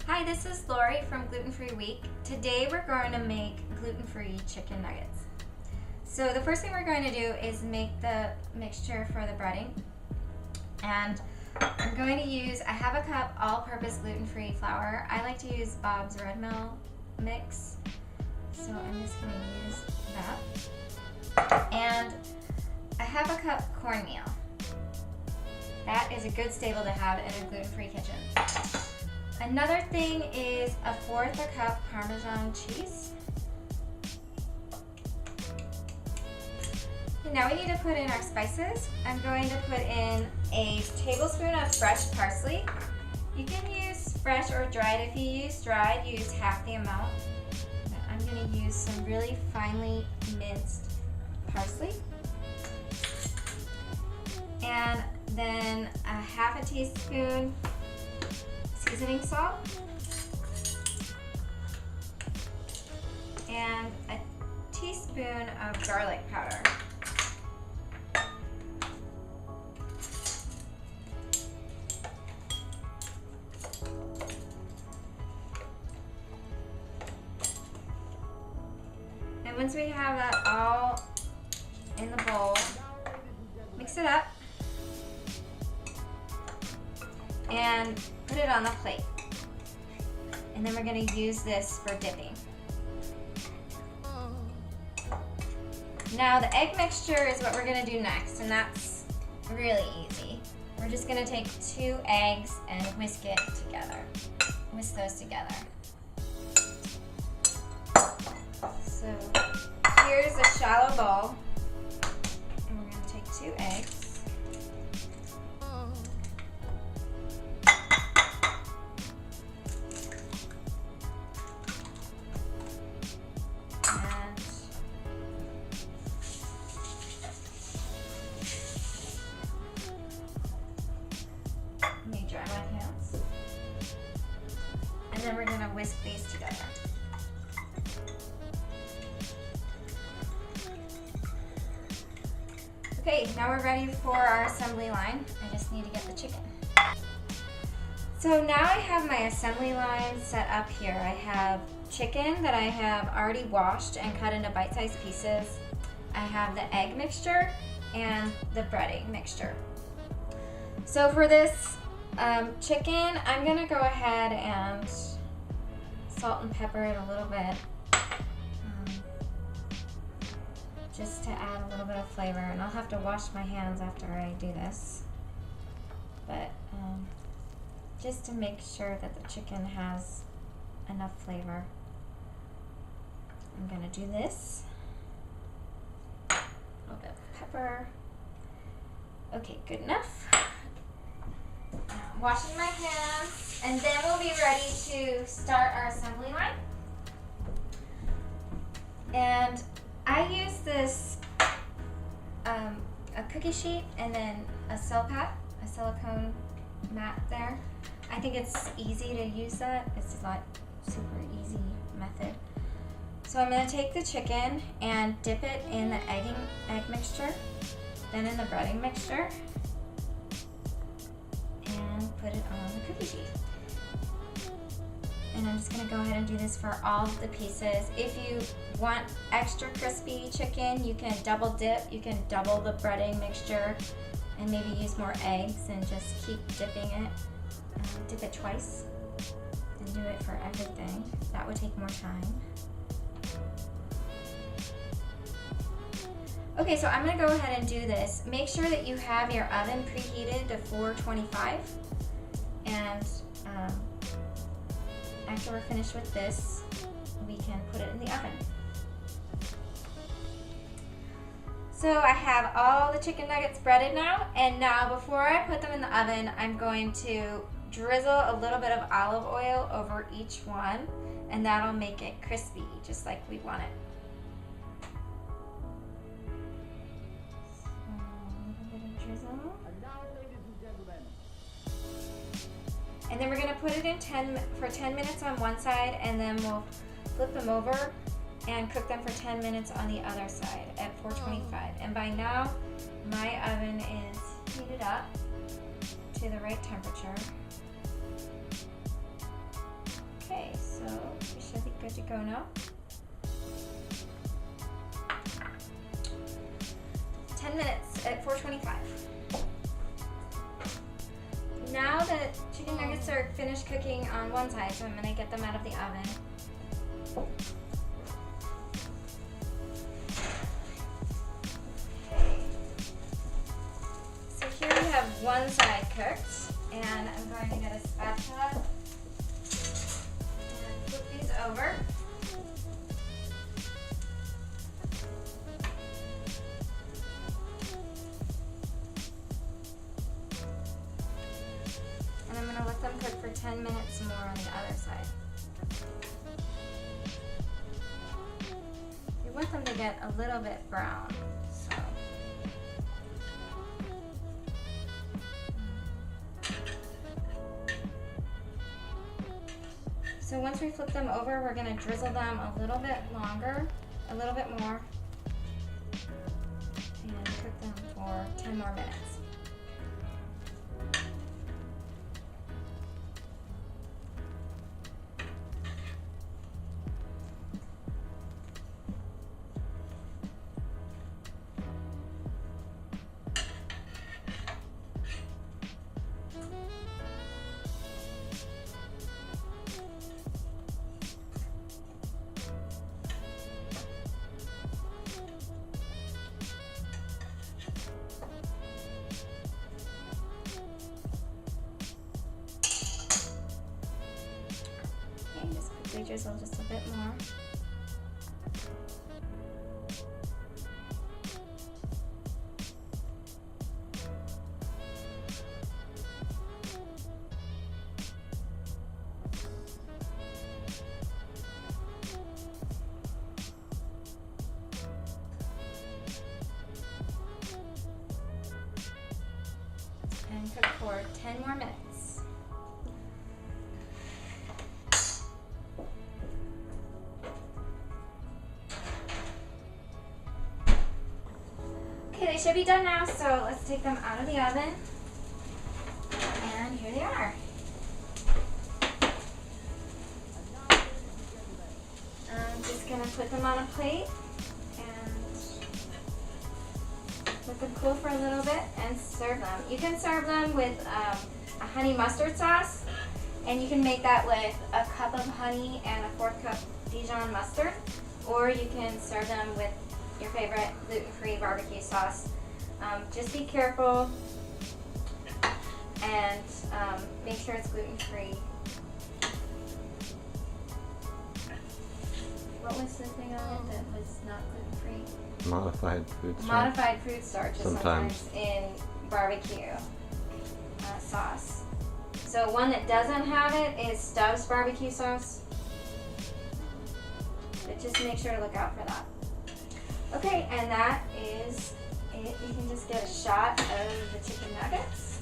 Hi, this is Lori from Gluten-Free Week. Today we're going to make gluten-free chicken nuggets. So the first thing we're going to do is make the mixture for the breading. And I'm going to use, I have a cup all-purpose gluten-free flour. I like to use Bob's Red Mill mix. So I'm just going to use that. And I have a cup cornmeal. That is a good staple to have in a gluten-free kitchen. Another thing is 1/4 cup Parmesan cheese. Okay, now we need to put in our spices. I'm going to put in a tablespoon of fresh parsley. You can use fresh or dried. If you use dried, use half the amount. But I'm going to use some really finely minced parsley. And then a 1/2 teaspoon seasoning salt and a teaspoon of garlic powder. And once we have that all in the bowl, mix it up and put it on the plate. And then we're going to use this for dipping. Now the egg mixture is what we're going to do next, and that's really easy. We're just going to take 2 eggs and whisk it together. Whisk those together. So here's a shallow bowl, and we're going to take 2 eggs. Let me dry my hands. And then we're going to whisk these together. Okay, now we're ready for our assembly line. I just need to get the chicken. So now I have my assembly line set up here. I have chicken that I have already washed and cut into bite-sized pieces. I have the egg mixture and the breading mixture. So for this chicken, I'm gonna go ahead and salt and pepper it a little bit, just to add a little bit of flavor. And I'll have to wash my hands after I do this, but just to make sure that the chicken has enough flavor, I'm gonna do this. A little bit of pepper. Okay, good enough. Washing my hands, and then we'll be ready to start our assembly line. And I use this a cookie sheet and then a silicone mat there. I think it's easy to use that. It's not super easy method. So I'm going to take the chicken and dip it in the egg mixture, then in the breading mixture, and put it on the cookie sheet. And I'm just going to go ahead and do this for all of the pieces. If you want extra crispy chicken, you can double dip. You can double the breading mixture and maybe use more eggs and just keep dipping it. Dip it twice and do it for everything. That would take more time. Okay, so I'm going to go ahead and do this. Make sure that you have your oven preheated to 425. And after we're finished with this, we can put it in the oven. So I have all the chicken nuggets breaded now, and now before I put them in the oven, I'm going to drizzle a little bit of olive oil over each one, and that'll make it crispy, just like we want it. And then we're going to put it in for 10 minutes on one side, and then we'll flip them over and cook them for 10 minutes on the other side at 425. And by now, my oven is heated up to the right temperature. good to go now. 10 minutes at 425. Now the chicken nuggets are finished cooking on one side, so I'm going to get them out of the oven. Okay. So here we have one side cooked, and I'm going to get a spatula and flip these over. And I'm going to let them cook for 10 minutes more on the other side. You want them to get a little bit brown, so. So once we flip them over, we're going to drizzle them a little bit longer, a little bit more, and cook them for 10 more minutes. Just quickly drizzle just a bit more. And cook for 10 more minutes. Okay, they should be done now, so let's take them out of the oven. And here they are. I'm just going to put them on a plate and let them cool for a little bit and serve them. You can serve them with a honey mustard sauce, and you can make that with a cup of honey and a 4th cup Dijon mustard, or you can serve them with your favorite gluten-free barbecue sauce. Just be careful and make sure it's gluten-free. What was the thing on it that was not gluten-free? Modified food starch. Modified food starch is sometimes in barbecue sauce. So one that doesn't have it is Stubbs barbecue sauce. But just make sure to look out for that. Okay, and that is it. You can just get a shot of the chicken nuggets.